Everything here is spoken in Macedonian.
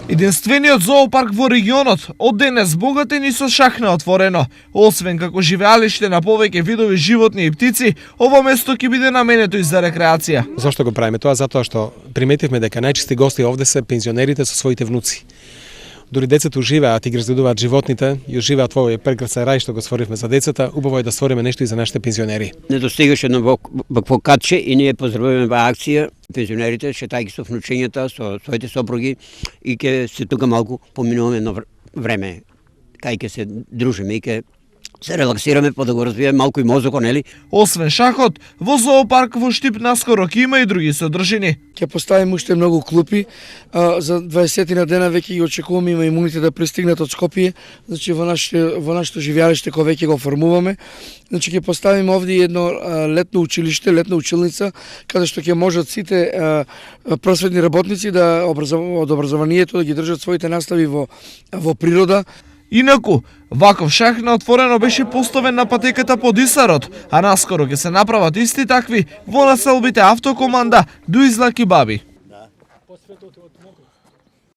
Единствениот зоопарк во регионот од денес богатен и со шах на отворено. Освен како живеалиште на повеќе видови животни и птици, ова место ќе биде наменето и за рекреација. Зошто го правиме тоа? Затоа што приметивме дека најчести гости овде се пензионерите со своите внуци. Дури децата уживаат и ги разгледуваат животните, и уживаат во овој прекрасен рај што го створивме за децата. Убаво е да створиме нешто и за нашите пензионери. Не достигаше едно вакво катче и ние поздравуваме во акција пензионерите, шетајќи со внучењата, со своите сопруги и ќе се тука малку поминуваме едно време, кај ќе се дружиме и ќе се релаксираме па да го развиеме малку и мозокот, нели? Освен шахот, во зоопарк во Штип наскоро ќе има и други содржини. Ќе поставиме уште многу клупи. За 20 на дена веќе ги очекуваме има имуните да пристигнат од Скопје. Значи во нашето живеалиште кој веќе го формуваме. Значи ќе поставиме овде едно летно училиште, летна училница, каде што ќе можат сите просветни работници да од образованието да ги држат своите настави во природа. Инаку, ваков шах на отворено беше поставен на патеката под Исарот, а наскоро ќе се направат исти такви во населбите Автокоманда до Излак и Баби.